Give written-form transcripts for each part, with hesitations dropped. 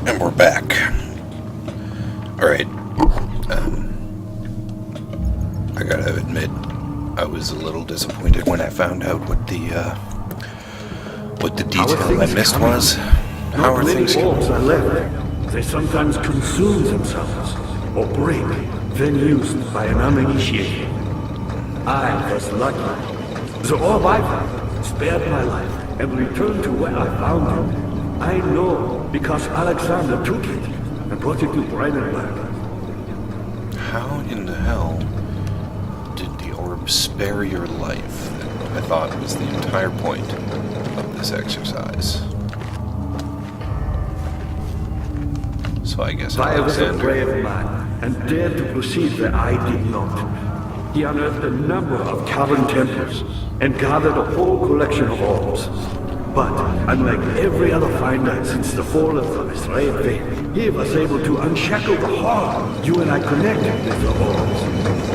And we're back. Alright. I gotta admit, I was a little disappointed when I found out what the detail I missed was. How are things going? Are left. They sometimes consume themselves, or break, then used by an uninitiated. I was lucky. The orb I found spared my life and returned to where I found it. I know because Alexander took it and brought it to Brandenburg. How in the hell did the orb spare your life? I thought was the entire point of this exercise. So I guess I was a Alexander... brave man and dared to proceed where I did not. He unearthed a number of cavern temples and gathered a whole collection of orbs. But, unlike every other finder since the fall of the Israel faith, he was able to unshackle the heart you and I connected with the orbs.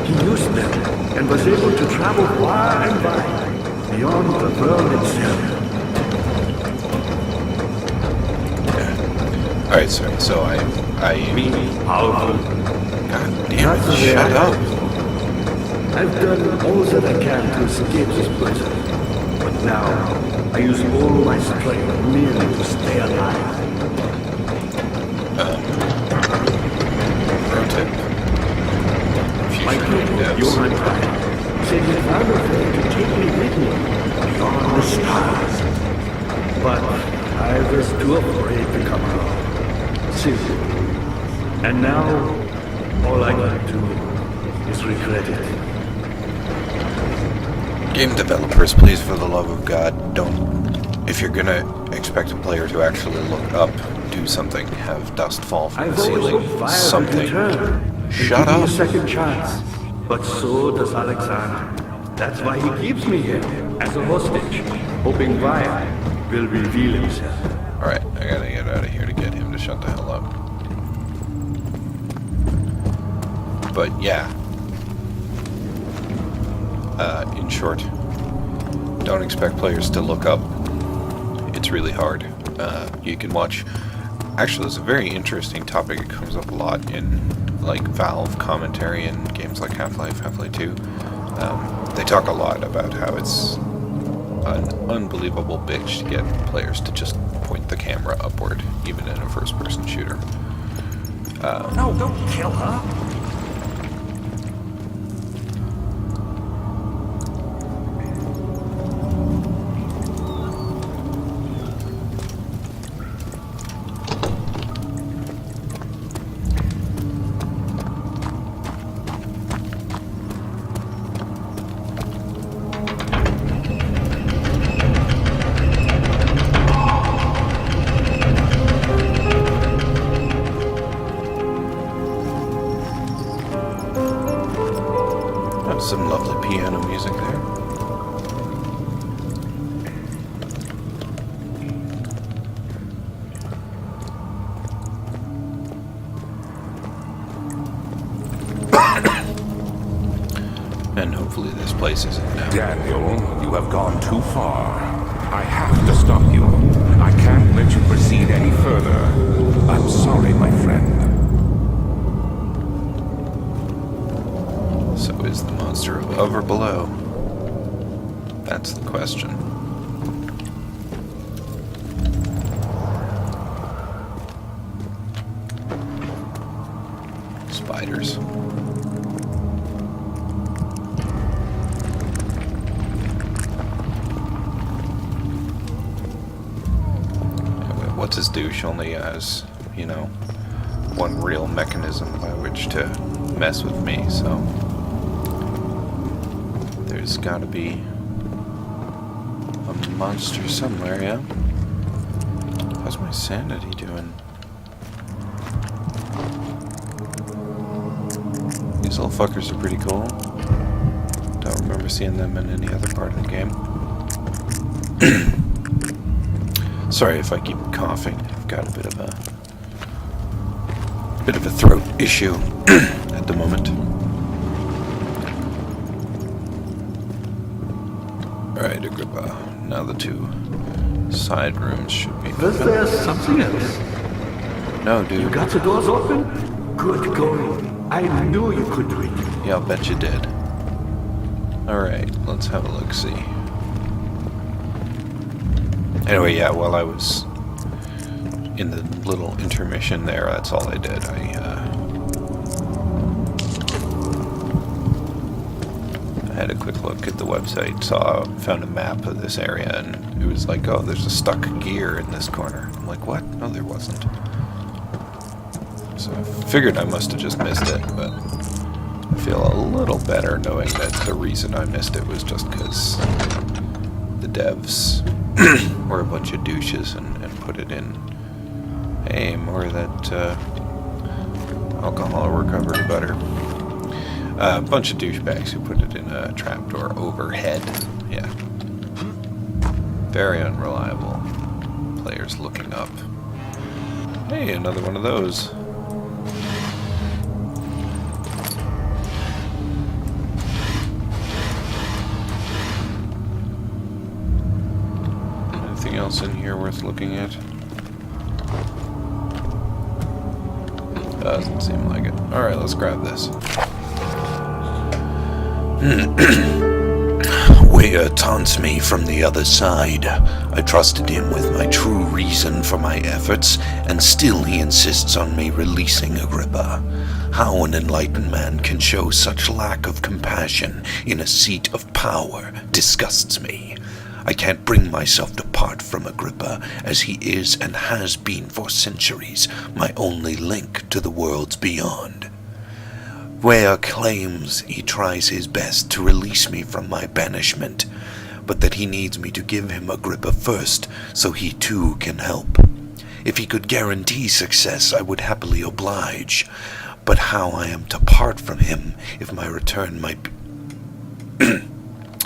He used them and was able to travel far and wide, beyond the world itself. Alright, sorry, so I... Me, powerful. God damn it, shut up! I've done all that I can to escape this prison. But now, I use all my strength merely to stay alive. Pro tip. My people, Johann Klein, said he found a way to take me with me beyond the stars. But I was too afraid to come out. Simply. And now, all I can do is regret it. Game developers, please, for the love of God, don't... If you're gonna expect a player to actually look up, do something. Have dust fall from the ceiling. Something. Shut up. A second chance. But so does Alexander. That's why he keeps me here, as a hostage, hoping Vaya will reveal himself. Alright, I gotta get out of here to get him to shut the hell up. But yeah. In short, don't expect players to look up. It's really hard. You can watch... Actually, it's a very interesting topic. It comes up a lot in, like, Valve commentary in games like Half-Life, Half-Life 2. They talk a lot about how it's an unbelievable bitch to get players to just point the camera upward, even in a first-person shooter. No, don't kill her. Some lovely piano music there. And hopefully this place isn't now. Daniel, you have gone too far. I have to stop you. I can't let you proceed any further. I'm sorry, my friend. So is the monster above or below? That's the question. Spiders. What's his douche only has, you know, one real mechanism by which to mess with me, so... There's gotta be a monster somewhere, yeah? How's my sanity doing? These little fuckers are pretty cool. Don't remember seeing them in any other part of the game. Sorry if I keep coughing. I've got a bit of a throat issue at the moment. Alright, Agrippa. Now the two side rooms should be... Was there something else? No, You dude. got the doors open? Good going. I knew you could do it. Yeah, I'll bet you did. Alright, let's have a look-see. Anyway, yeah, while I was in the little intermission there, that's all I did. I had a quick look at the website, found a map of this area, and it was like, oh, there's a stuck gear in this corner. I'm like, what? No, there wasn't. So I figured I must have just missed it, but I feel a little better knowing that the reason I missed it was just because the devs were a bunch of douches and put it in. Hey, more of that alcohol recovery butter. A bunch of douchebags who put it in a trapdoor overhead. Yeah. Very unreliable. Players looking up. Hey, another one of those. Anything else in here worth looking at? Doesn't seem like it. Alright, let's grab this. Weir taunts me from the other side. I trusted him with my true reason for my efforts, and still he insists on me releasing Agrippa. How an enlightened man can show such lack of compassion in a seat of power disgusts me. I can't bring myself to part from Agrippa, as he is and has been for centuries my only link to the worlds beyond. Weir claims he tries his best to release me from my banishment, but that he needs me to give him Agrippa first, so he too can help. If he could guarantee success, I would happily oblige, but how I am to part from him if my return might be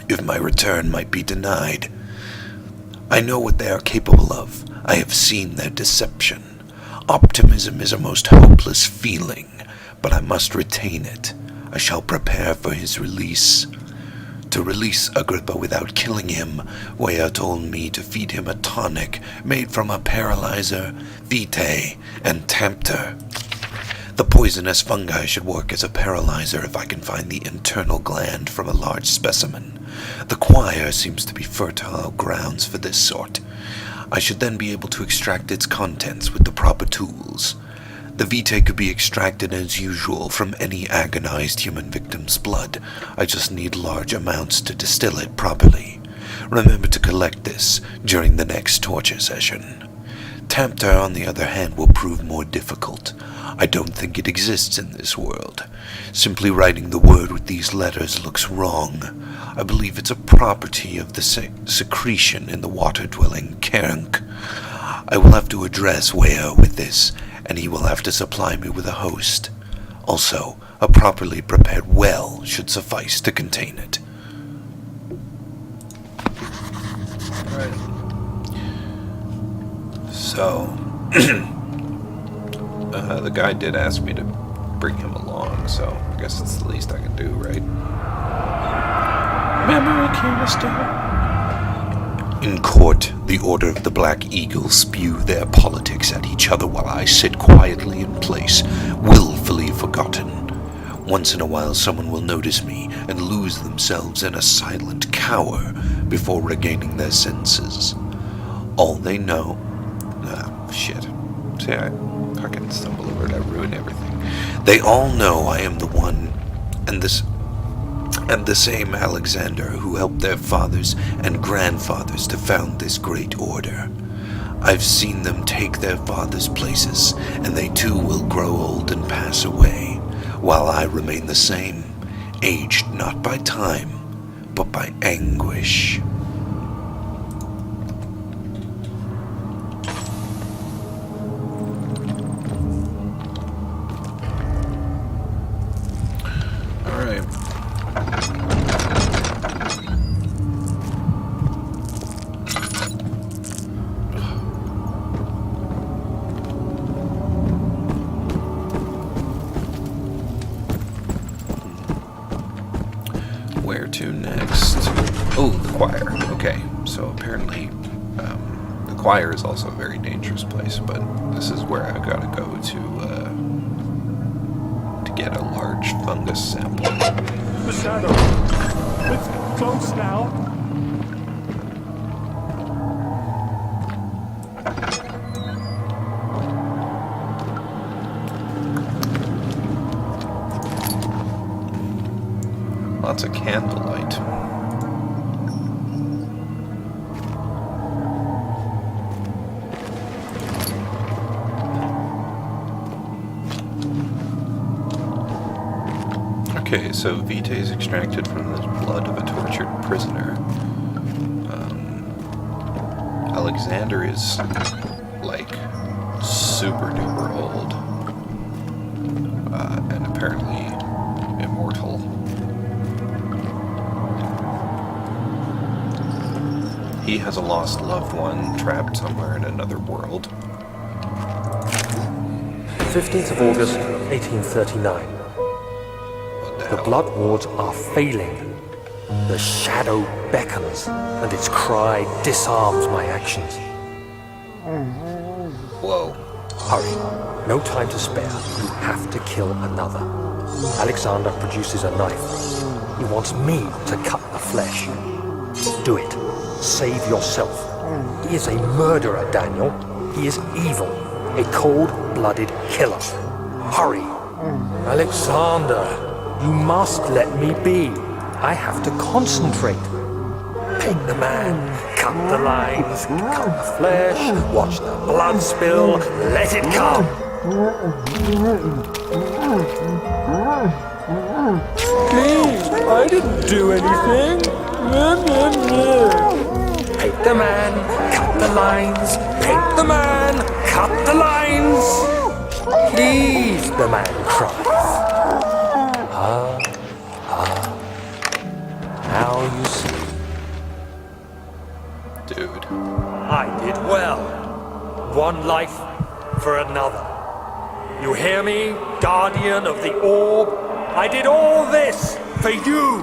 if my return might be denied. I know what they are capable of. I have seen their deception. Optimism is a most hopeless feeling, but I must retain it. I shall prepare for his release. To release Agrippa without killing him, Weir told me to feed him a tonic made from a paralyzer, vitae, and tempter. The poisonous fungi should work as a paralyzer if I can find the internal gland from a large specimen. The choir seems to be fertile grounds for this sort. I should then be able to extract its contents with the proper tools. The vitae could be extracted as usual from any agonized human victim's blood. I just need large amounts to distill it properly. Remember to collect this during the next torture session. Tempter, on the other hand, will prove more difficult. I don't think it exists in this world. Simply writing the word with these letters looks wrong. I believe it's a property of the secretion in the water-dwelling Kernk. I will have to address Weir with this, and he will have to supply me with a host. Also, a properly prepared well should suffice to contain it. Alright. So, the guy did ask me to bring him along, so I guess it's the least I can do, right? Memory canister. In court, the Order of the Black Eagle spew their politics at each other while I sit quietly in place, willfully forgotten. Once in a while someone will notice me and lose themselves in a silent cower before regaining their senses. All they know... shit. See, I fucking stumble over it, I ruin everything. They all know I am the one, and the same Alexander who helped their fathers and grandfathers to found this great order. I've seen them take their fathers' places, and they too will grow old and pass away, while I remain the same, aged not by time, but by anguish. Alright. Where to next? Oh, the choir. Okay, so apparently the choir is also a very dangerous place, but this is where I've got to go to get a large fungus sample. The shadow. It's close now. Lots of candlelight. Okay, so Vitae is extracted from the blood of a tortured prisoner. Alexander is, like, super duper old. And apparently immortal. He has a lost loved one trapped somewhere in another world. 15th of August, 1839. The blood wards are failing. The shadow beckons, and its cry disarms my actions. Whoa. Hurry. No time to spare. You have to kill another. Alexander produces a knife. He wants me to cut the flesh. Do it. Save yourself. He is a murderer, Daniel. He is evil. A cold-blooded killer. Hurry. Alexander, you must let me be. I have to concentrate. Paint the man, cut the lines, cut the flesh, watch the blood spill, let it come. Please, I didn't do anything. Paint the man, cut the lines, paint the man, cut the lines. Please, the man cries. Now you see. Dude. I did well. One life for another. You hear me, guardian of the orb? I did all this for you.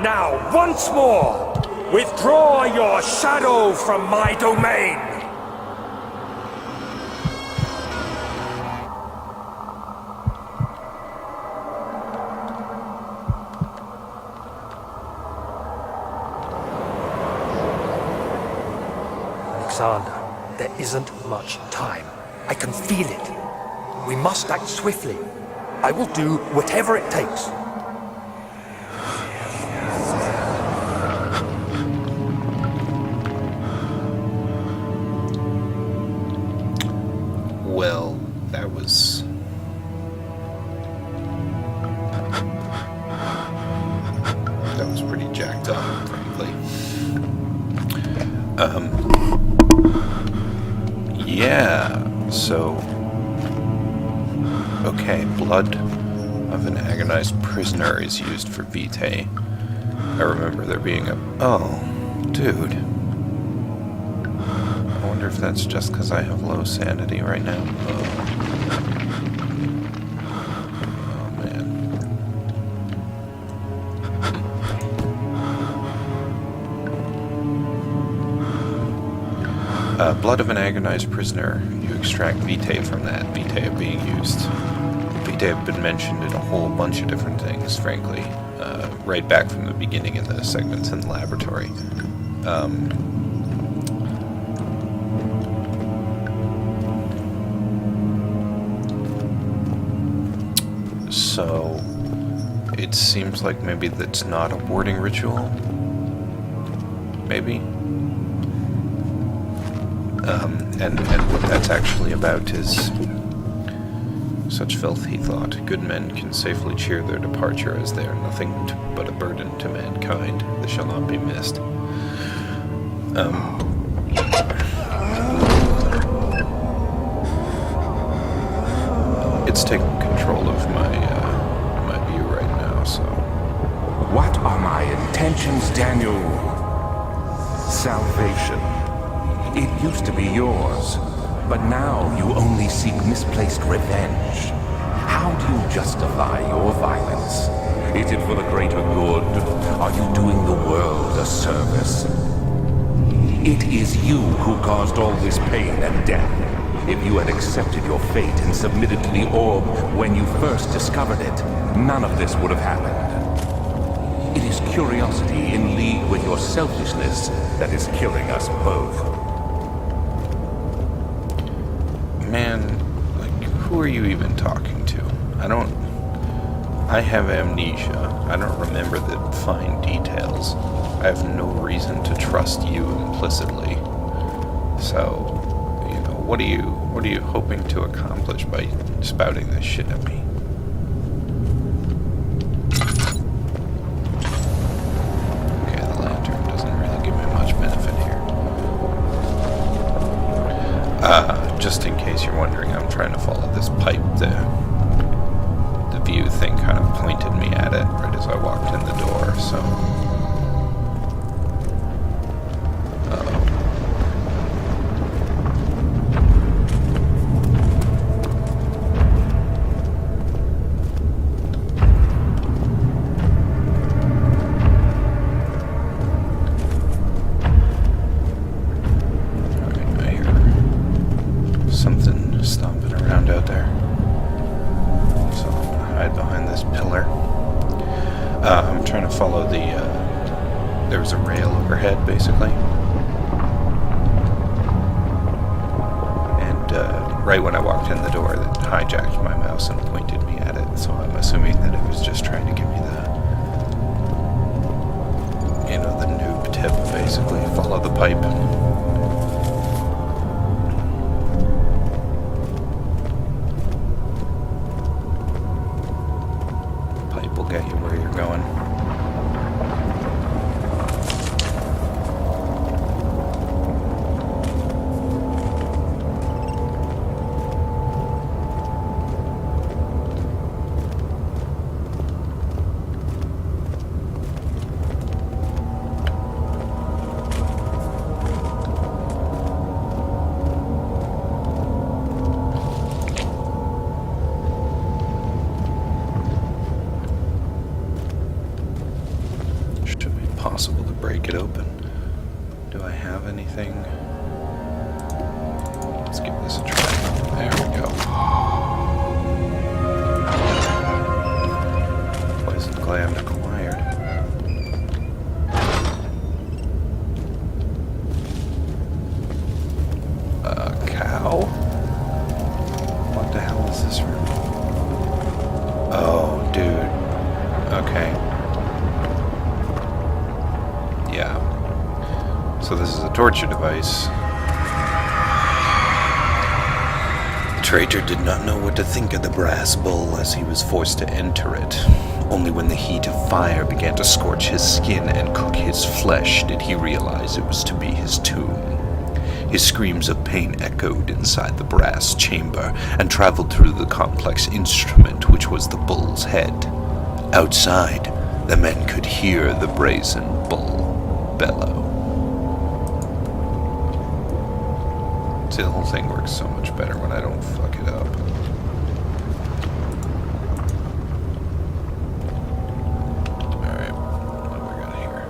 Now, once more, withdraw your shadow from my domain. Alexander, there isn't much time. I can feel it. We must act swiftly. I will do whatever it takes. Well, that was... that was pretty jacked up, frankly. Yeah, so... Okay, blood of an agonized prisoner is used for Vitae. I remember there being a... Oh, dude. I wonder if that's just because I have low sanity right now. Oh, man. Blood of an agonized prisoner. You extract Vitae from that. Vitae being used. Vitae have been mentioned in a whole bunch of different things, frankly. Right back from the beginning in the segments in the laboratory. So, it seems like maybe that's not a warding ritual. Maybe. And what that's actually about is such filth, he thought. Good men can safely cheer their departure, as they are nothing but a burden to mankind. They shall not be missed. It's taking control of my view right now, so... What are my intentions, Daniel? Salvation. It used to be yours, but now you only seek misplaced revenge. How do you justify your violence? Is it for the greater good? Are you doing the world a service? It is you who caused all this pain and death. If you had accepted your fate and submitted to the orb when you first discovered it, none of this would have happened. It is curiosity in league with your selfishness that is killing us both. Man, like, who are you even talking to? I have amnesia. I don't remember the fine details. I have no reason to trust you implicitly. So, what are you hoping to accomplish by spouting this shit at me? Okay, the lantern doesn't really give me much benefit here. Just in case you're wondering, I'm trying to follow this pipe. The view thing kind of pointed me at it right as I walked in the door, so... something stomping around out there. So I'm gonna hide behind this pillar. I'm trying to follow the, there was a rail overhead, basically. And right when I walked in the door, it hijacked my mouse and pointed me at it. So I'm assuming that it was just trying to give me the noob tip, basically. Follow the pipe. Will get you where you're going. Possible to break it open. Do I have anything? Let's give this a try. There we go. Poison gland acquired. A cow? What the hell is this room? Oh, dude. Okay. Yeah. So this is a torture device. The traitor did not know what to think of the brass bowl as he was forced to enter it. Only when the heat of fire began to scorch his skin and cook his flesh did he realize it was to be his tomb. His screams of pain echoed inside the brass chamber and traveled through the complex instrument which was the bull's head. Outside, the men could hear the brazen bull bellow. See, the whole thing works so much better when I don't fuck it up. Alright, what do we got here?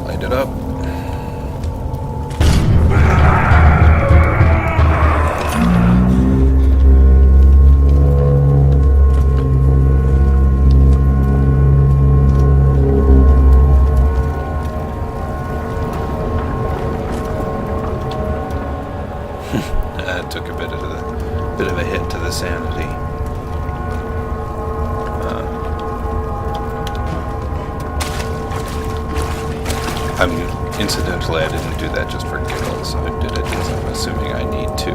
Light it up. Took a bit of a hit to the sanity. Incidentally, I didn't do that just for giggles. I did it because I'm assuming I need to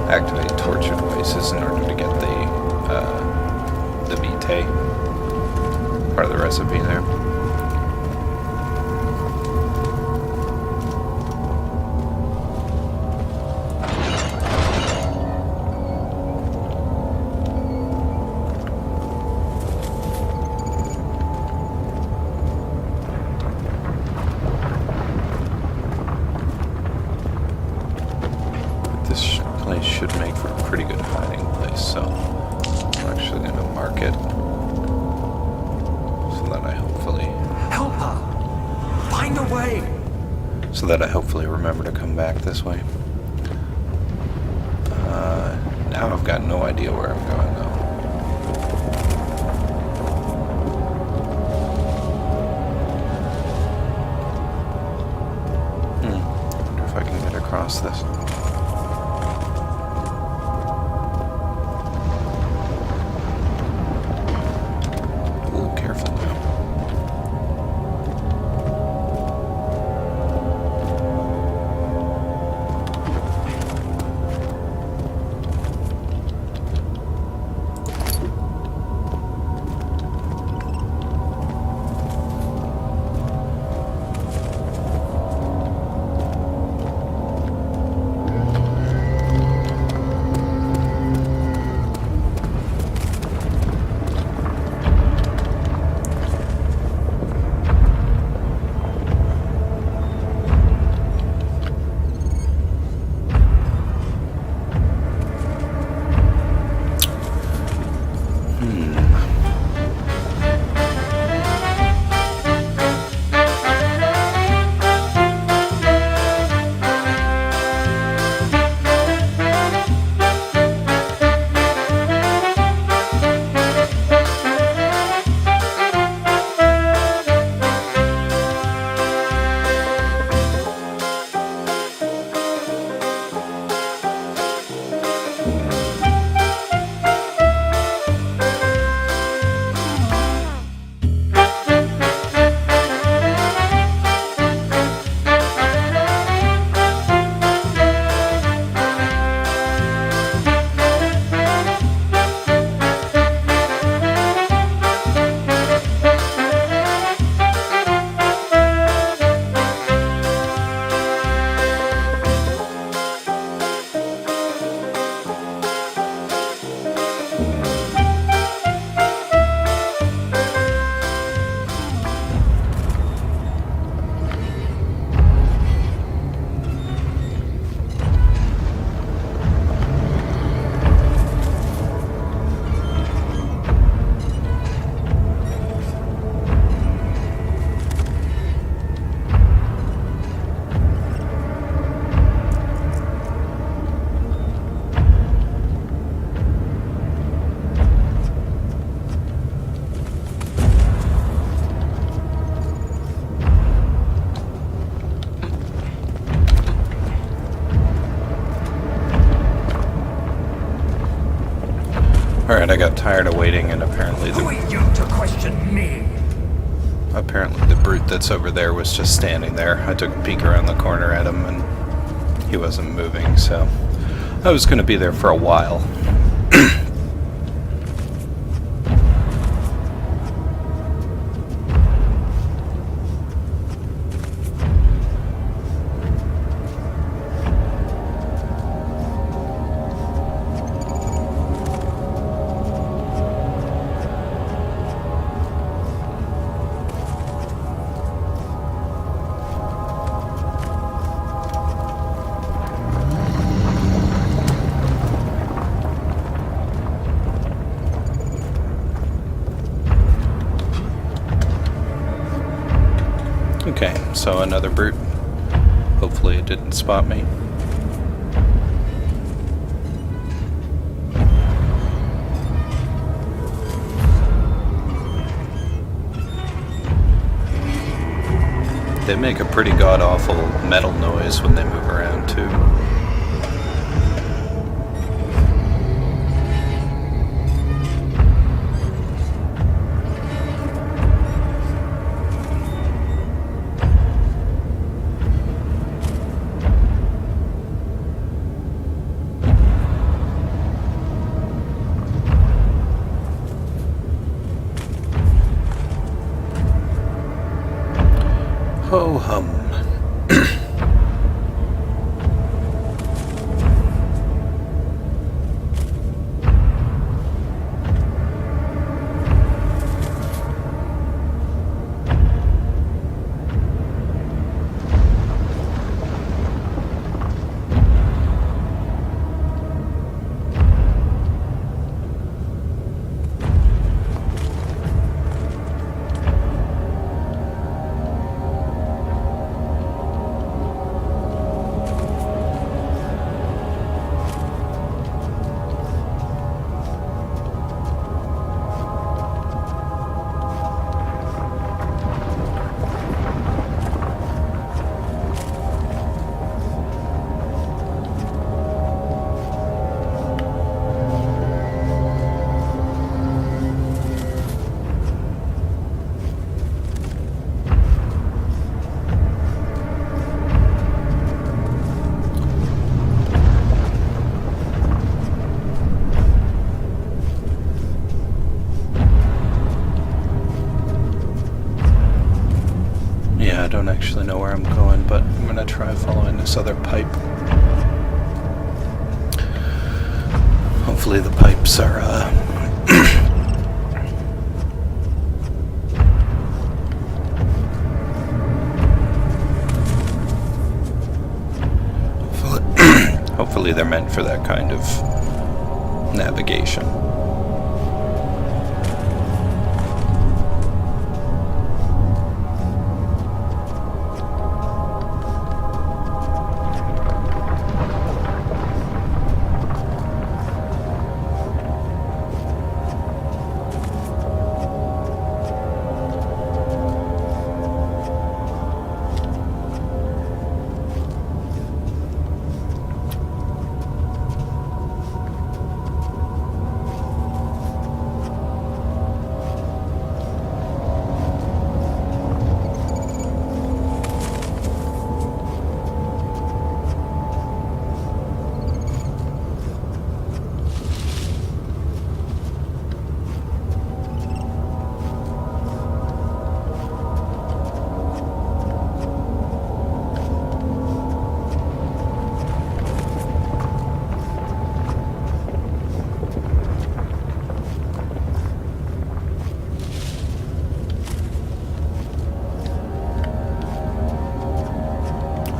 activate torture devices in order to get the vitae part of the recipe there. This place should make for a pretty good hiding place, so I'm actually going to mark it so that I hopefully... Help her! so that I hopefully remember to come back this way. Now I've got no idea where I'm going though. Wonder if I can get across this. Ooh, careful now. Alright, I got tired of waiting, and apparently Who are you to question me? the brute that's over there was just standing there. I took a peek around the corner at him, and he wasn't moving, so I was going to be there for a while. Okay, so another brute. Hopefully it didn't spot me. They make a pretty god-awful metal noise when they move around, too. Ho hum. actually know where I'm going, but I'm going to try following this other pipe. Hopefully the pipes are, hopefully they're meant for that kind of navigation.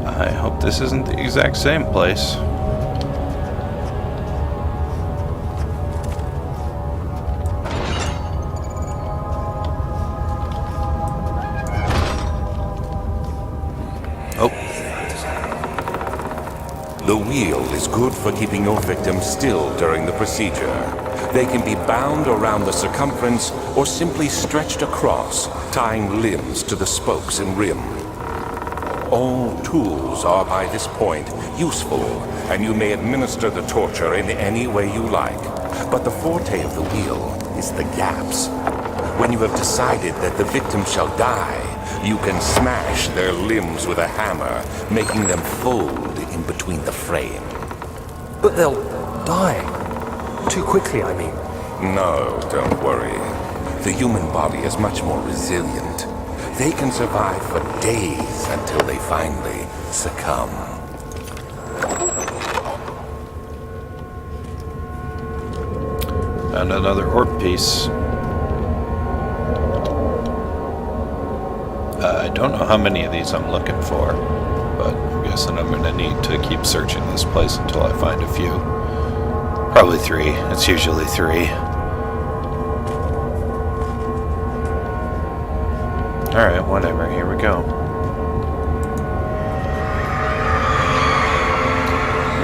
I hope this isn't the exact same place. Oh. The wheel is good for keeping your victims still during the procedure. They can be bound around the circumference or simply stretched across, tying limbs to the spokes and rim. All tools are by this point useful, and you may administer the torture in any way you like. But the forte of the wheel is the gaps. When you have decided that the victim shall die, you can smash their limbs with a hammer, making them fold in between the frame. But they'll die. Too quickly, I mean. No, don't worry. The human body is much more resilient. They can survive for days until they finally succumb. Found another orb piece. I don't know how many of these I'm looking for, but I'm guessing I'm going to need to keep searching this place until I find a few. Probably 3. It's usually 3. Alright, whatever. Here we go.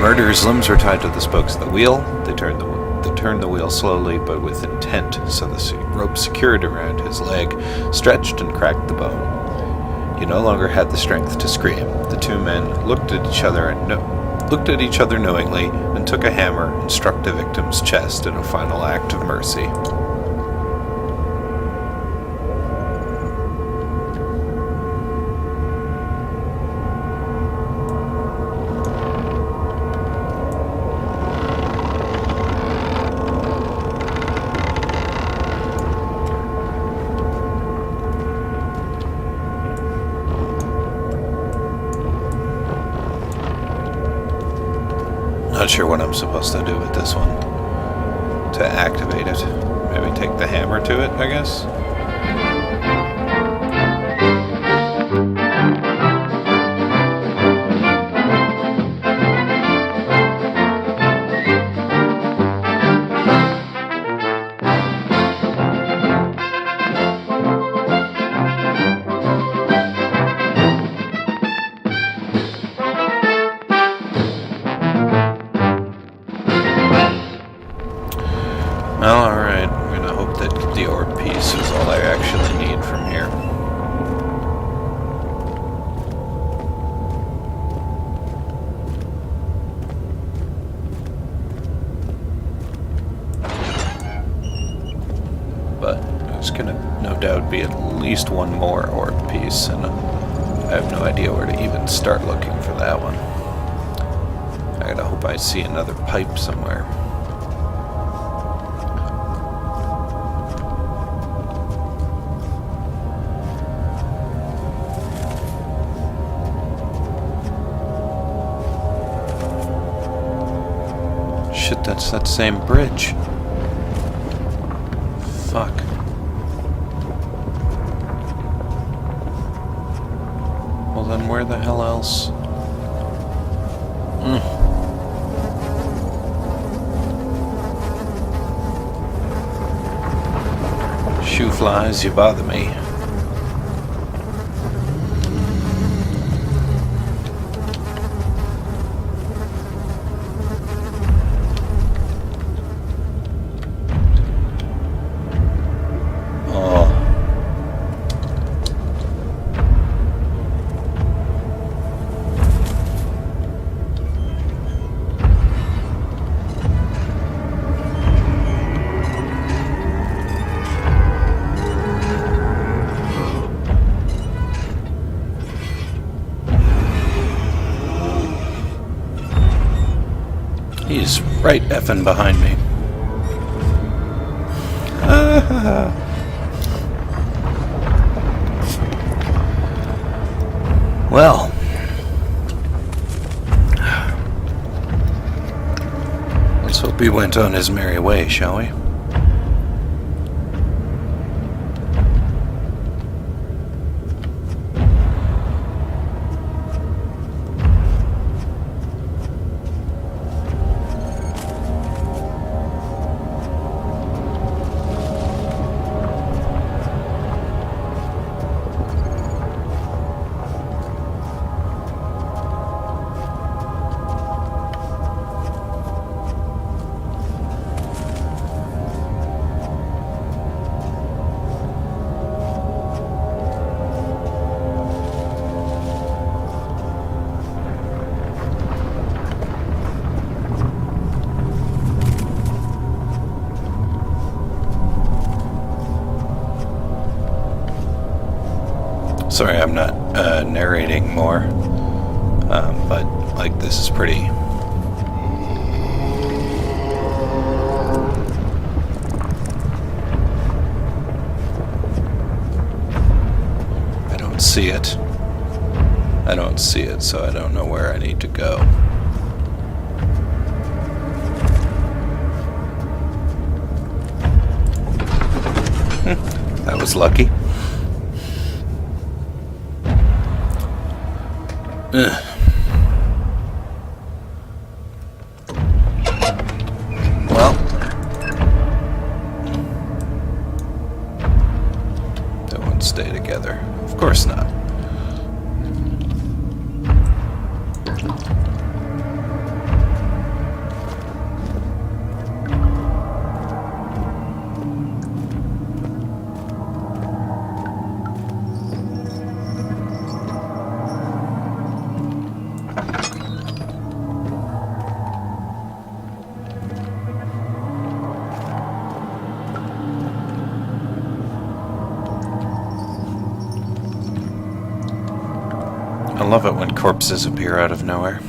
Murderer's limbs were tied to the spokes of the wheel. They turned the wheel slowly, but with intent, so the rope secured around his leg stretched and cracked the bone. He no longer had the strength to scream. The two men looked at each other knowingly and took a hammer and struck the victim's chest in a final act of mercy. Not sure what I'm supposed to do with this one to activate it. Maybe take the hammer to it, I guess. Well, alright. I'm gonna hope that the orb piece is all I actually need from here. But there's gonna no doubt be at least one more orb piece, and I have no idea where to even start looking for that one. I gotta hope I see another pipe somewhere. shit, that's that same bridge. Fuck. Well then where the hell else? Shoe flies, you bother me. He's right effing behind me. Well. Let's hope he went on his merry way, shall we? Sorry, I'm not narrating more, but like this is pretty. I don't see it. I don't see it, so I don't know where I need to go. That was lucky. Well, they won't stay together. Of course not. I love it when corpses appear out of nowhere.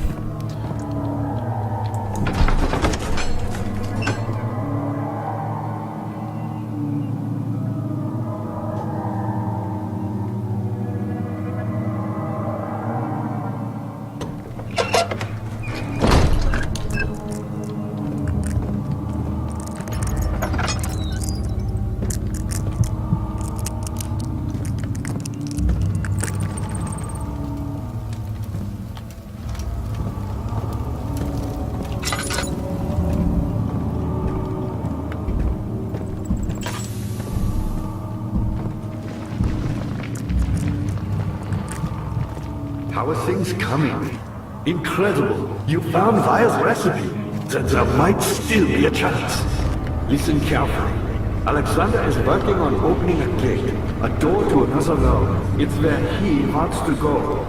How are things coming? Incredible! You found Vire's recipe. There might still be a chance. Listen carefully. Alexander is working on opening a gate, a door to another realm. It's where he wants to go.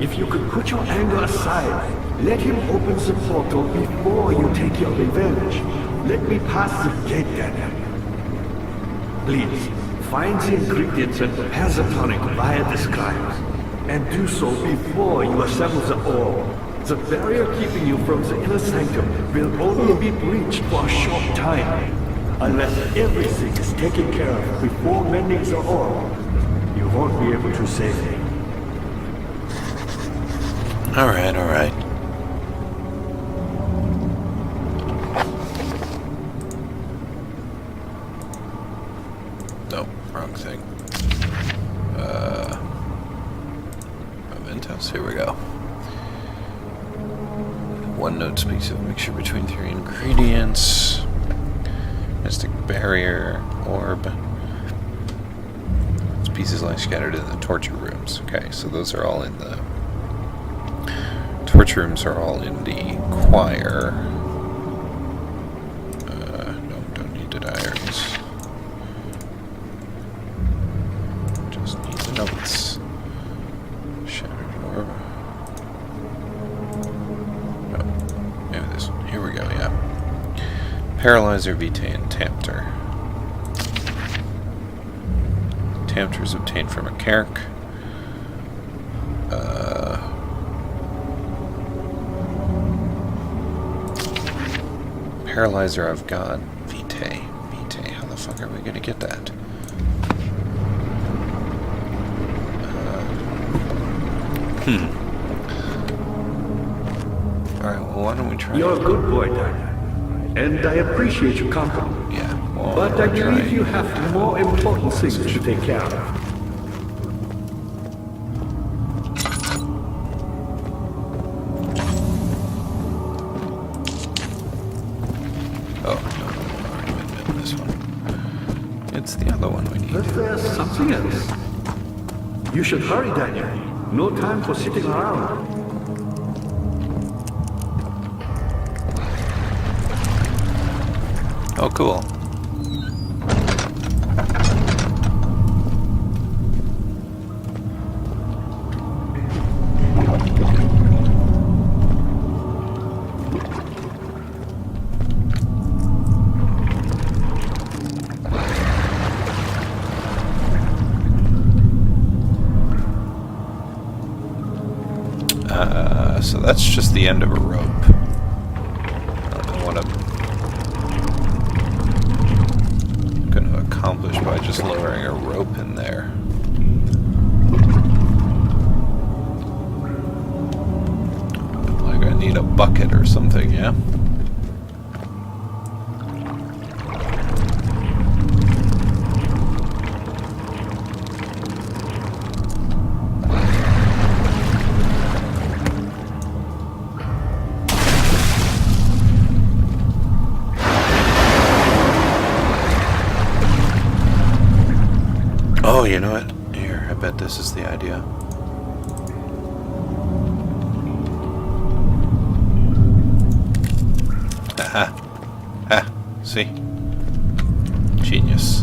If you could put your anger aside, let him open the portal before you take your revenge. Let me pass the gate, Daniel. Please, find the ingredients and prepare the tonic Vire describes. And do so before you assemble the orb. The barrier keeping you from the inner sanctum will only be breached for a short time. Unless everything is taken care of before mending the orb, you won't be able to save me. Alright, alright. note speaks of a mixture between 3 ingredients. Mystic barrier, orb. Its pieces lie scattered in the torture rooms. Okay, so those are all in the... Torture rooms are all in the choir. No, don't need the diaries. Just need the notes. Shattered orb. No, maybe this one. Here we go, yeah. Paralyzer, Vitae, and Tempter. Tempter is obtained from a Carrick. Paralyzer I've got. Vitae. Vitae, how the fuck are we gonna get that? Alright, well why don't we try... You're a good boy, Daniel, and I appreciate your company. Yeah, well, But I we'll try... believe you have more important things to take care of. Oh, no, I already been this one. It's the other one we need. But there's something else. You should hurry, Daniel. No time for sitting around. Oh, cool. So that's just the end of a rope. I don't know what I'm going to accomplish by just lowering a rope in there. Like I need a bucket or something, yeah? Oh, you know what? Here, I bet this is the idea. Aha. Ha. See? Genius.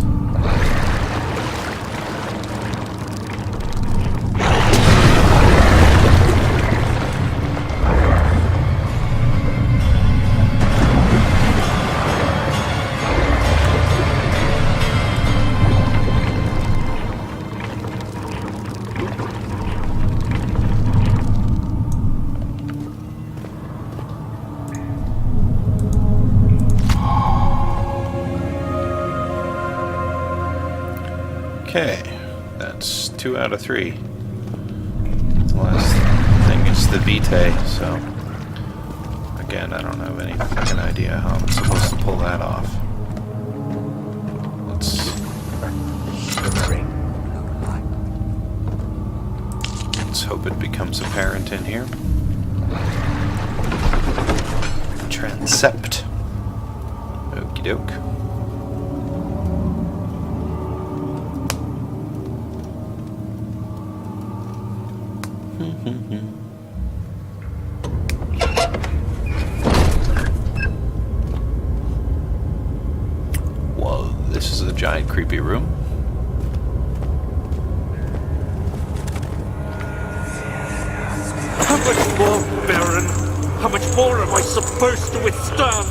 Okay, that's 2 out of 3. The last thing is the Vitae, so again, I don't have any fucking idea how I'm supposed to pull that off. Let's hope it becomes apparent in here. Transept. Okie doke. Whoa, this is a giant creepy room. How much more, Baron? How much more am I supposed to withstand?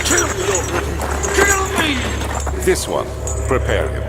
Kill me already! Kill me! This one. Prepare him.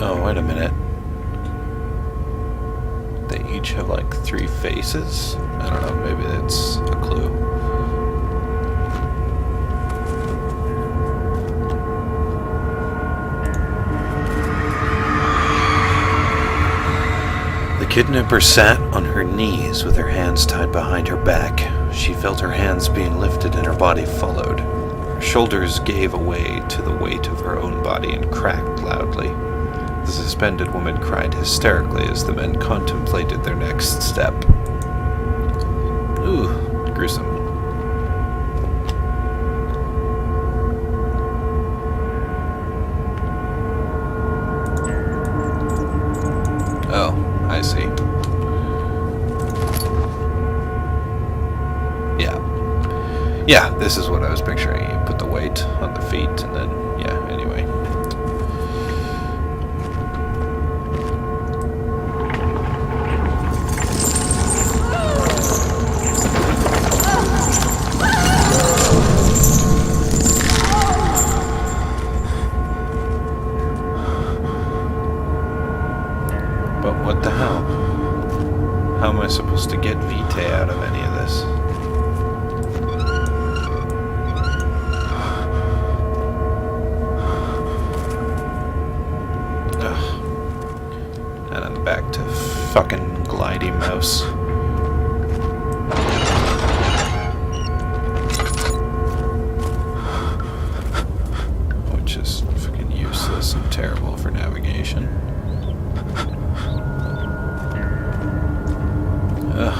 Oh, wait a minute. They each have like 3 faces? I don't know, maybe that's a clue. The kidnapper sat on her knees with her hands tied behind her back. She felt her hands being lifted and her body followed. Her shoulders gave way to the weight of her own body and cracked loudly. The suspended woman cried hysterically as the men contemplated their next step. Ooh, gruesome. Oh, I see. Yeah, this is what I was picturing. You put the weight on the feet and then, yeah, anyway. But what the hell? How am I supposed to get Vitae out of any of this? And I'm back to fucking glidey mouse. Which is fucking useless and terrible for navigation. Ugh.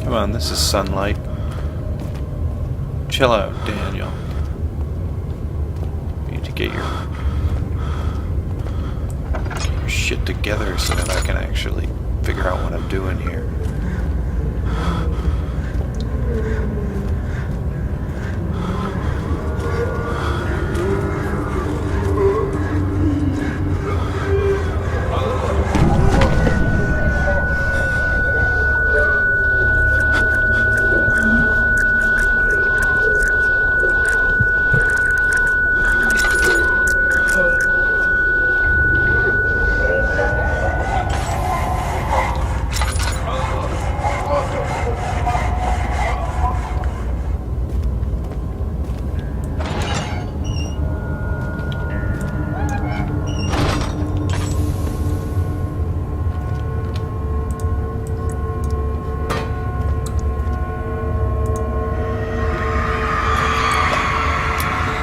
Come on, this is sunlight. Chill out, Daniel. You need to get your shit together so that I can actually figure out what I'm doing here.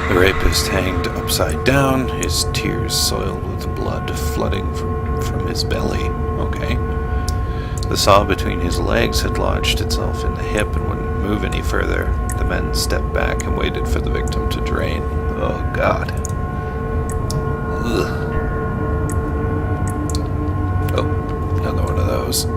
The rapist hanged upside down, his tears soiled with blood flooding from his belly. Okay. The saw between his legs had lodged itself in the hip and wouldn't move any further. The men stepped back and waited for the victim to drain. Oh, God. Ugh. Oh, another one of those.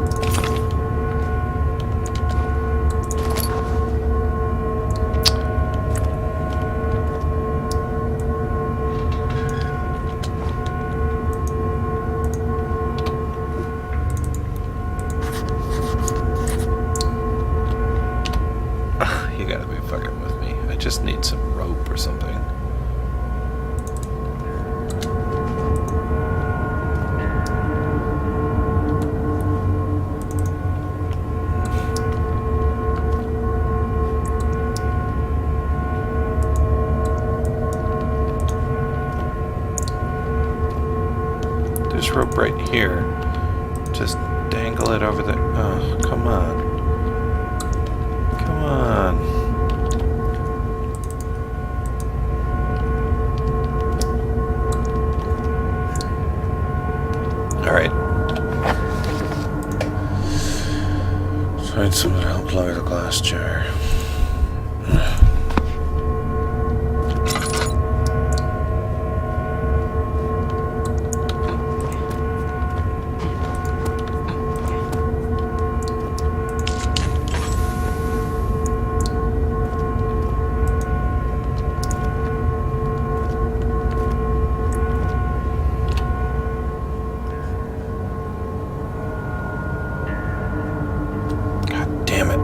You gotta be fucking with me. I just need some rope or something. There's rope right here. Just dangle it over there. Oh, come on. Come on. Alright. Find someone to help lower the glass jar. God damn it.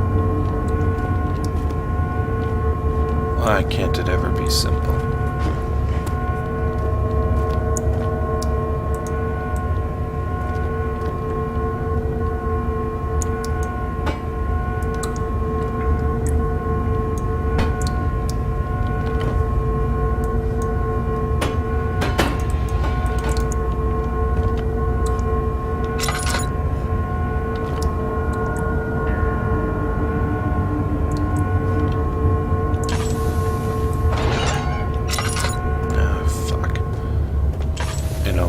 Why can't it ever be simple?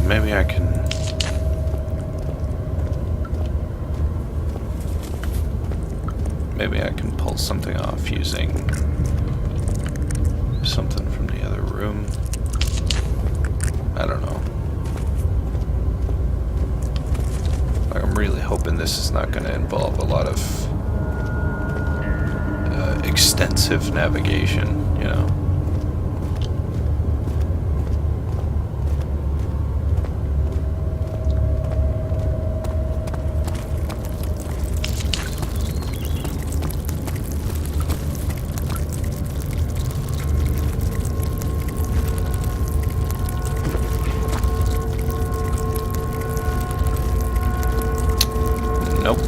Maybe I can... Maybe I can pull something off using something from the other room. I don't know. Like, I'm really hoping this is not going to involve a lot of extensive navigation, you know. Nope.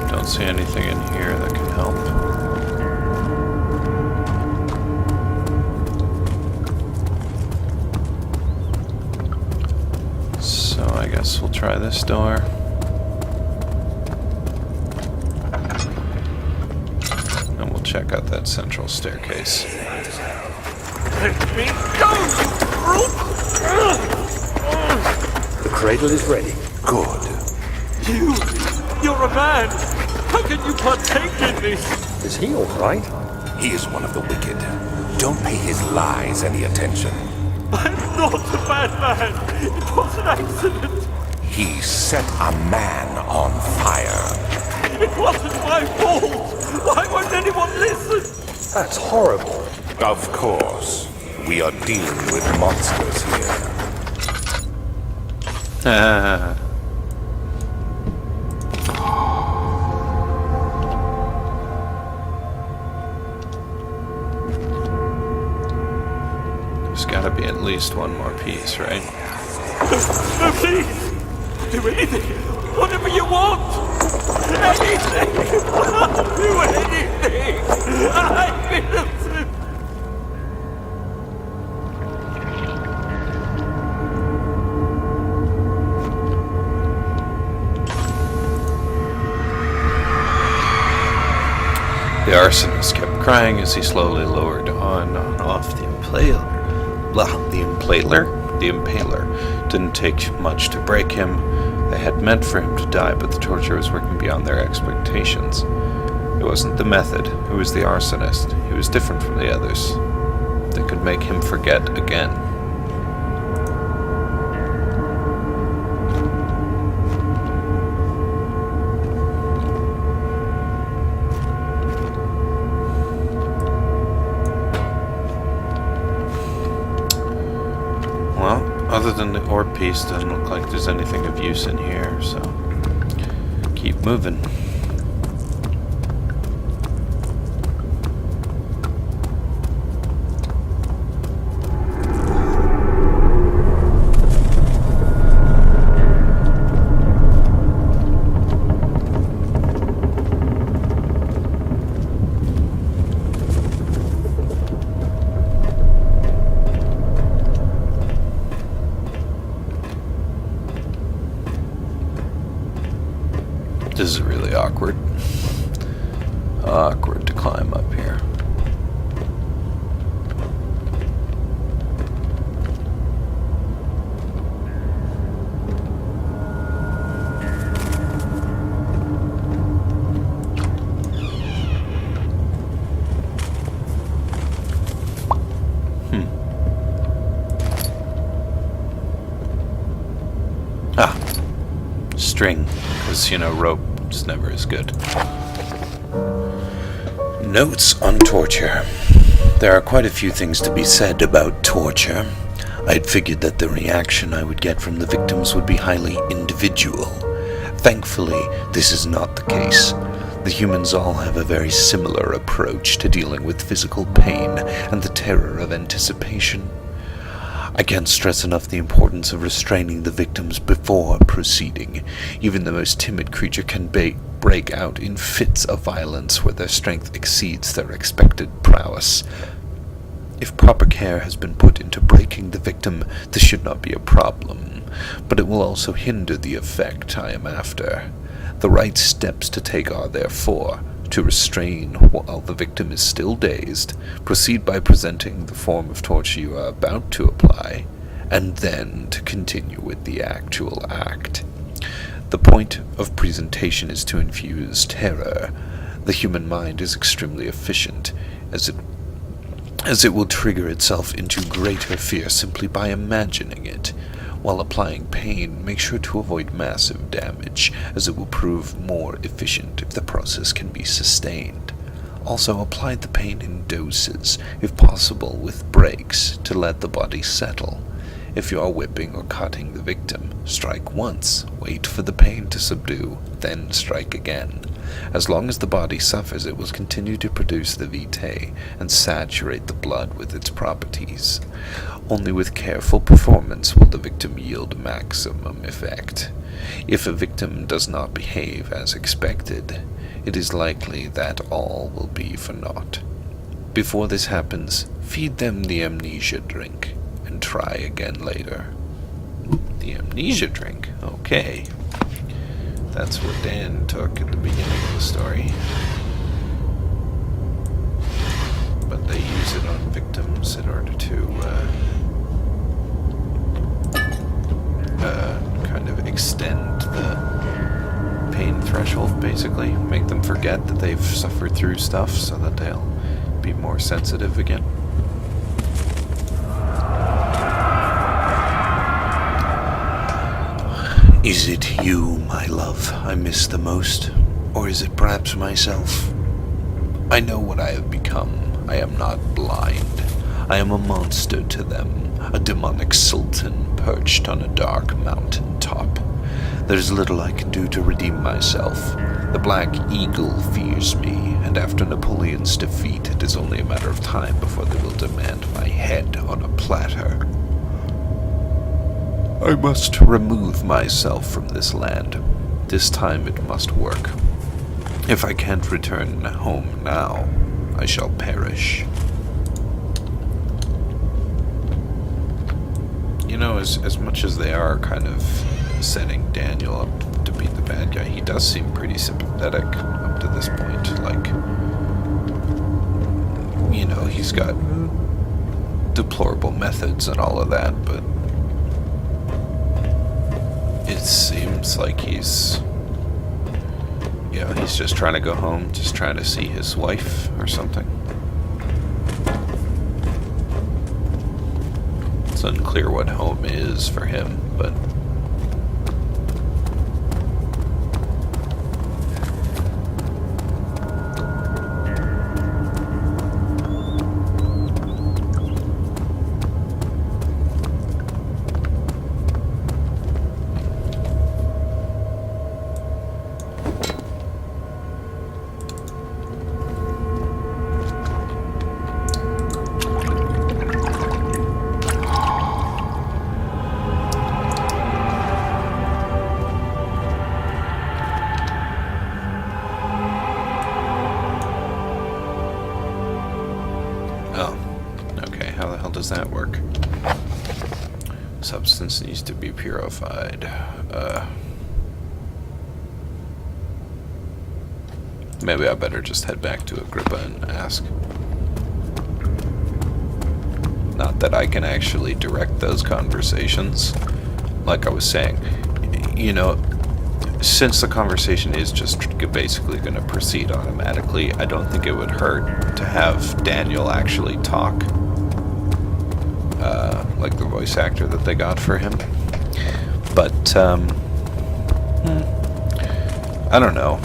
Don't see anything in here that can help. So I guess we'll try this door. And we'll check out that central staircase. Let me go, you brute! The cradle is ready. Good. You're a man! How can you partake in this? Is he all right? He is one of the wicked. Don't pay his lies any attention. I'm not a bad man! It was an accident! He set a man on fire. It wasn't my fault! Why won't anyone listen? That's horrible. Of course. We are dealing with monsters here. There's gotta be at least one more piece, right? No, please! Do anything! Whatever you want! Anything! I'll do anything! I'm innocent! The arsonist kept crying as he slowly lowered on and off the impaler. The impaler didn't take much to break him. They had meant for him to die, but the torture was working beyond their expectations. It wasn't the method, it was the arsonist. He was different from the others. They could make him forget again. Well, other than the orb piece, doesn't look like there's anything of use in here, so keep moving. This is really awkward. Awkward to climb up here. String, because, rope is never as good. Notes on torture. There are quite a few things to be said about torture. I'd figured that the reaction I would get from the victims would be highly individual. Thankfully, this is not the case. The humans all have a very similar approach to dealing with physical pain and the terror of anticipation. I can't stress enough the importance of restraining the victims before proceeding. Even the most timid creature can break out in fits of violence where their strength exceeds their expected prowess. If proper care has been put into breaking the victim, this should not be a problem, but it will also hinder the effect I am after. The right steps to take are, therefore, to restrain while the victim is still dazed, proceed by presenting the form of torture you are about to apply, and then to continue with the actual act. The point of presentation is to infuse terror. The human mind is extremely efficient, as it will trigger itself into greater fear simply by imagining it. While applying pain, make sure to avoid massive damage, as it will prove more efficient if the process can be sustained. Also, apply the pain in doses, if possible with breaks, to let the body settle. If you are whipping or cutting the victim, strike once, wait for the pain to subdue, then strike again. As long as the body suffers, it will continue to produce the vitae and saturate the blood with its properties. Only with careful performance will the victim yield maximum effect. If a victim does not behave as expected, it is likely that all will be for naught. Before this happens, feed them the amnesia drink, and try again later. The amnesia drink? Okay. That's what Dan took at the beginning of the story. But they use it on victims in order to kind of extend the pain threshold, basically. Make them forget that they've suffered through stuff so that they'll be more sensitive again. Is it you, my love, I miss the most? Or is it perhaps myself? I know what I have become. I am not blind. I am a monster to them, a demonic sultan perched on a dark mountain top. There's little I can do to redeem myself. The Black Eagle fears me, and after Napoleon's defeat, it is only a matter of time before they will demand my head on a platter. I must remove myself from this land. This time it must work. If I can't return home now, I shall perish. You know, as much as they are kind of setting Daniel up to be the bad guy, he does seem pretty sympathetic up to this point. Like, you know, he's got deplorable methods and all of that, but it seems like he's just trying to go home, just trying to see his wife or something. It's unclear what home is for him, but does that work? Substance needs to be purified. Maybe I better just head back to Agrippa and ask. Not that I can actually direct those conversations. Like I was saying, you know, since the conversation is just basically going to proceed automatically, I don't think it would hurt to have Daniel actually talk. Like the voice actor that they got for him. But, I don't know.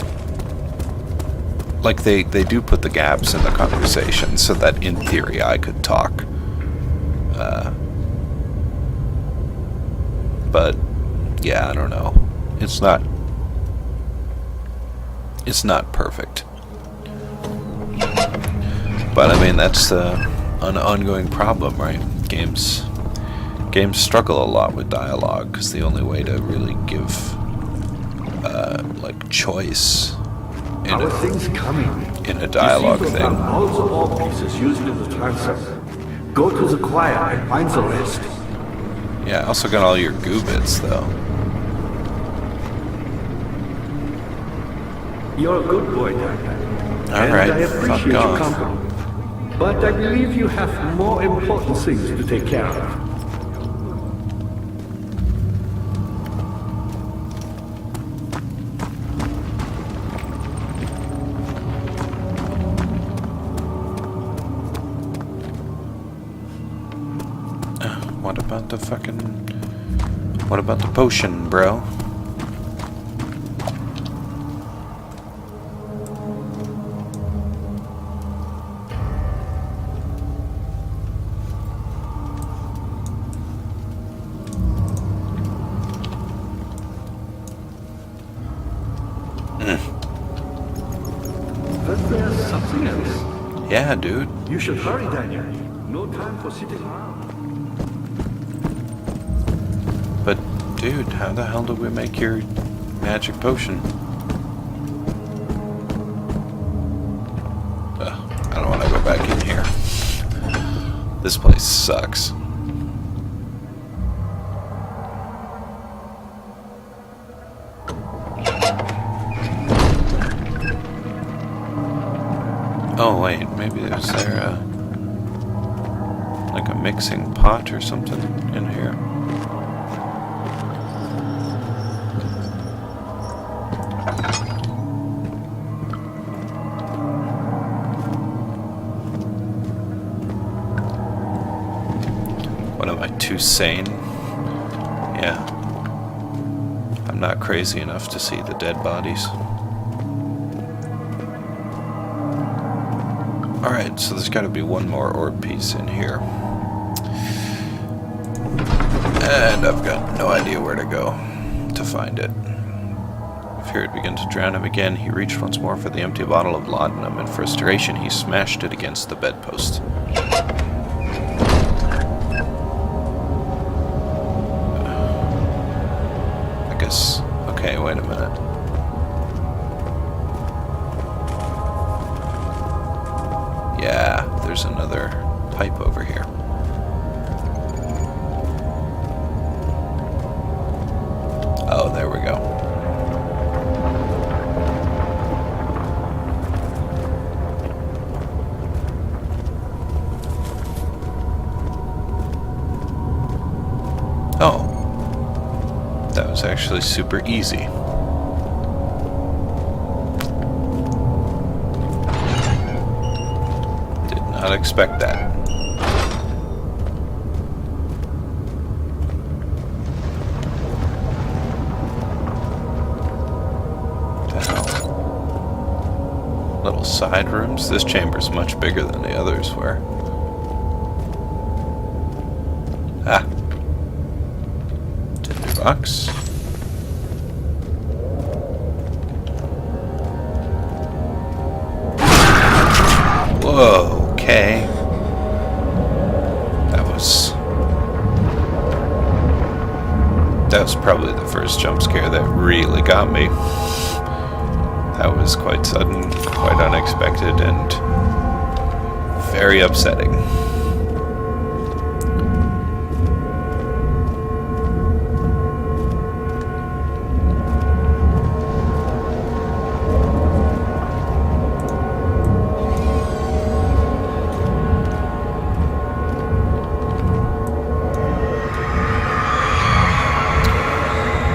Like, they do put the gaps in the conversation so that, in theory, I could talk. But, yeah, I don't know. It's not... It's not perfect. But I mean, that's an ongoing problem, right? Games struggle a lot with dialogue because the only way to really give like choice Our thing's coming. in a dialogue Receive thing. all the orb pieces used in the transfer. Go to the choir and find the rest. Yeah, I also got all your goo bits though. You're a good boy, Daniel. Alright, And I fuck appreciate your off. company. But I believe you have more important things to take care of. What about the fucking... What about the potion, bro? But there's something else. Yeah, dude. You should hurry, Daniel. No time for sitting around. But, dude, how the hell do we make your magic potion? I don't want to go back in here. This place sucks. Oh wait, maybe is there like a mixing pot or something in here? What am I, too sane? Yeah. I'm not crazy enough to see the dead bodies. Alright, so there's gotta be one more orb piece in here. And I've got no idea where to go to find it. Fear had begun to drown him again. He reached once more for the empty bottle of laudanum. In frustration, he smashed it against the bedpost. I guess... Okay, wait a minute. Yeah, there's another pipe over here. Oh, there we go. Oh. That was actually super easy. Not expect that. The hell? Little side rooms? This chamber's much bigger than the others were. Ah. $10. Whoa. Okay. That was probably the first jump scare that really got me. That was quite sudden, quite unexpected, and very upsetting.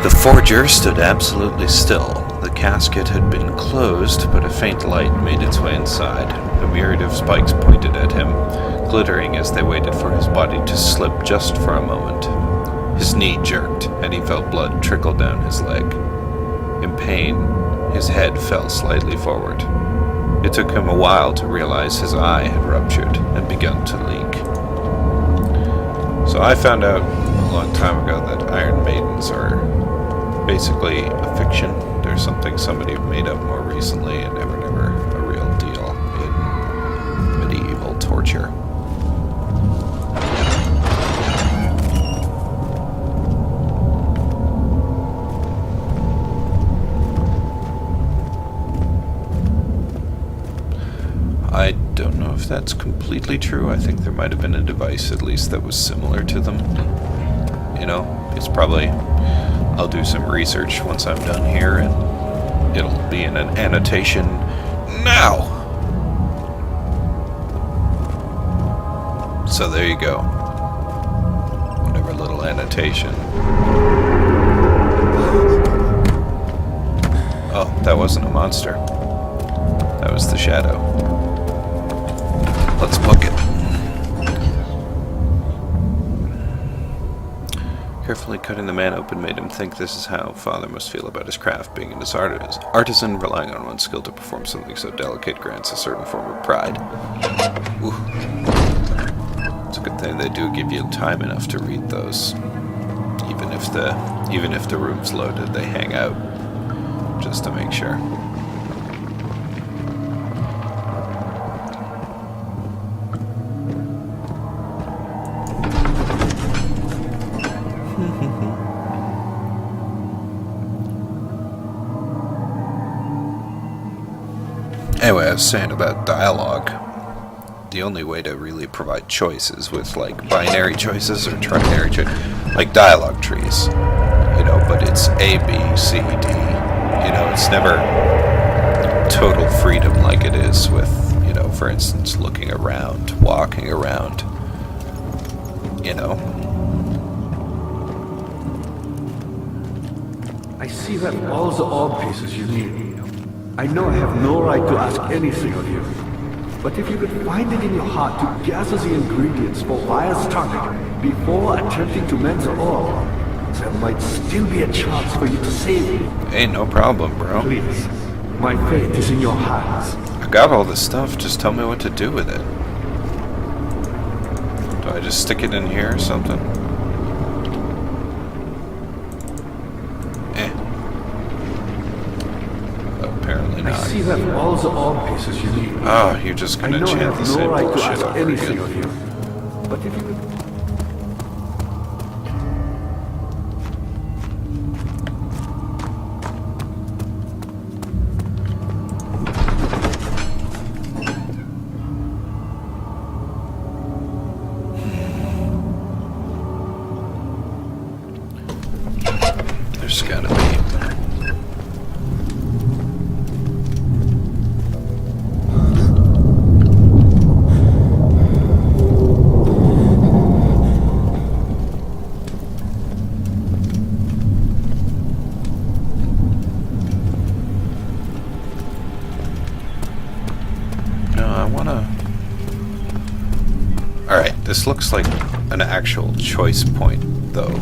The forger stood absolutely still. The casket had been closed, but a faint light made its way inside. A myriad of spikes pointed at him, glittering as they waited for his body to slip just for a moment. His knee jerked, and he felt blood trickle down his leg. In pain, his head fell slightly forward. It took him a while to realize his eye had ruptured and begun to leak. So I found out a long time ago that Iron Maidens are basically a fiction. They're something somebody made up more recently and never a real deal in medieval torture. I don't know if that's completely true. I think there might have been a device at least that was similar to them. You know, it's probably... I'll do some research once I'm done here, and it'll be in an annotation now! So there you go. Whatever little annotation. Oh, that wasn't a monster. That was the shadow. Let's book it. Carefully cutting the man open made him think this is how Father must feel about his craft, being an artisan, relying on one's skill to perform something so delicate grants a certain form of pride. Ooh. It's a good thing they do give you time enough to read those. Even if the room's loaded, they hang out just to make sure. Anyway, I was saying about dialogue. The only way to really provide choices with like binary choices or trinary choices, like dialogue trees, you know, but it's A, B, C, D, you know, it's never total freedom like it is with, you know, for instance, looking around, walking around, you know. I see that all the orb pieces you need. I know I have no right to ask anything of you, but if you could find it in your heart to gather the ingredients for Vire's tonic before attempting to mend the orb, there might still be a chance for you to save me. Ain't no problem, bro. Please, my fate is in your hands. I got all this stuff, just tell me what to do with it. Do I just stick it in here or something? Apparently not. I see that all the orb pieces you need. Oh, you're just gonna chant the same I know I have no right to bullshit ask over anything again. of you, but if you could... There's gotta be. No, I wanna... Alright, this looks like an actual choice point, though.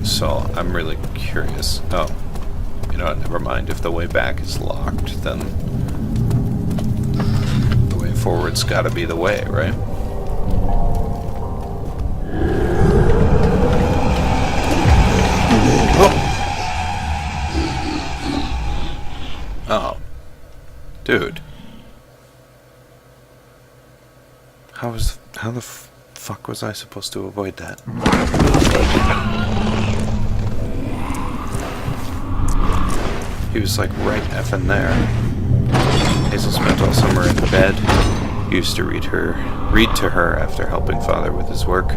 So, I'm really curious. Oh. You know what, never mind. If the way back is locked, then the way forward's gotta be the way, right? Oh. Dude. How the fuck was I supposed to avoid that? He was like right effing there. Hazel spent all summer in bed. He used to read to her after helping Father with his work.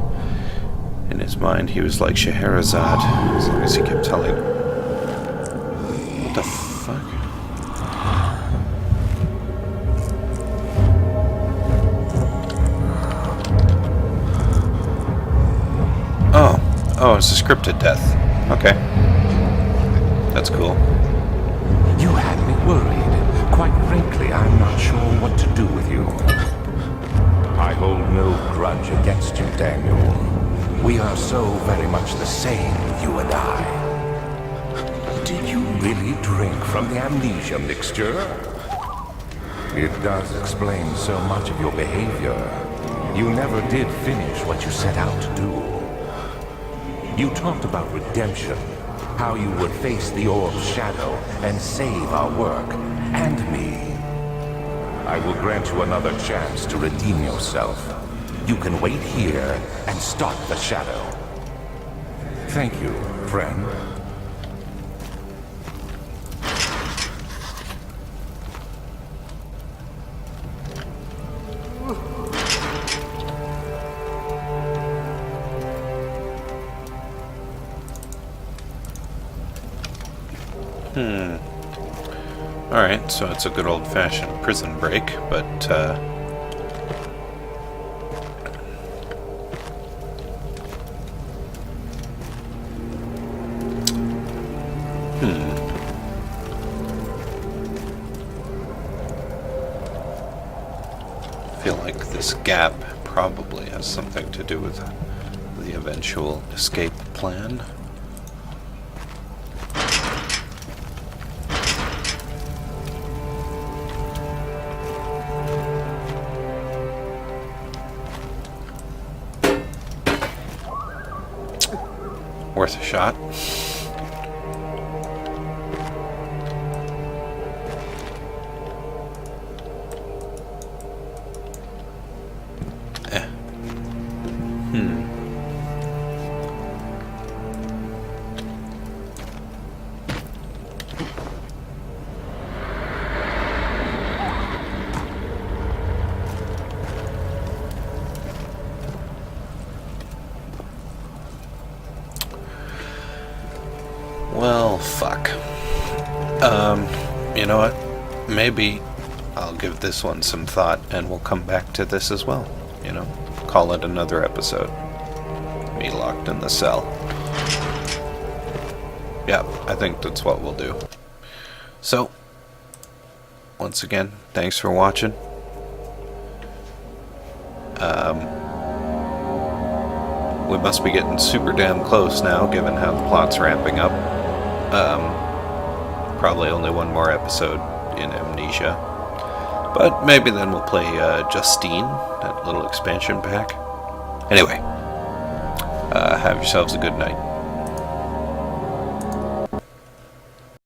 In his mind, he was like Scheherazade, as long as he kept telling. What the fuck? Oh, it's a scripted death. Okay. That's cool. You had me worried. Quite frankly, I'm not sure what to do with you. I hold no grudge against you, Daniel. We are so very much the same, you and I. Did you really drink from the amnesia mixture? It does explain so much of your behavior. You never did finish what you set out to do. You talked about redemption, how you would face the orb's shadow and save our work, and me. I will grant you another chance to redeem yourself. You can wait here and stop the shadow. Thank you, friend. Alright, so it's a good old-fashioned prison break, but, I feel like this gap probably has something to do with the eventual escape plan. Worth a shot. Well, fuck. You know what? Maybe I'll give this one some thought and we'll come back to this as well. You know? Call it another episode. Me locked in the cell. Yeah, I think that's what we'll do. So, once again, thanks for watching. We must be getting super damn close now, given how the plot's ramping up. Probably only one more episode in Amnesia. But maybe then we'll play Justine, that little expansion pack. Anyway, have yourselves a good night.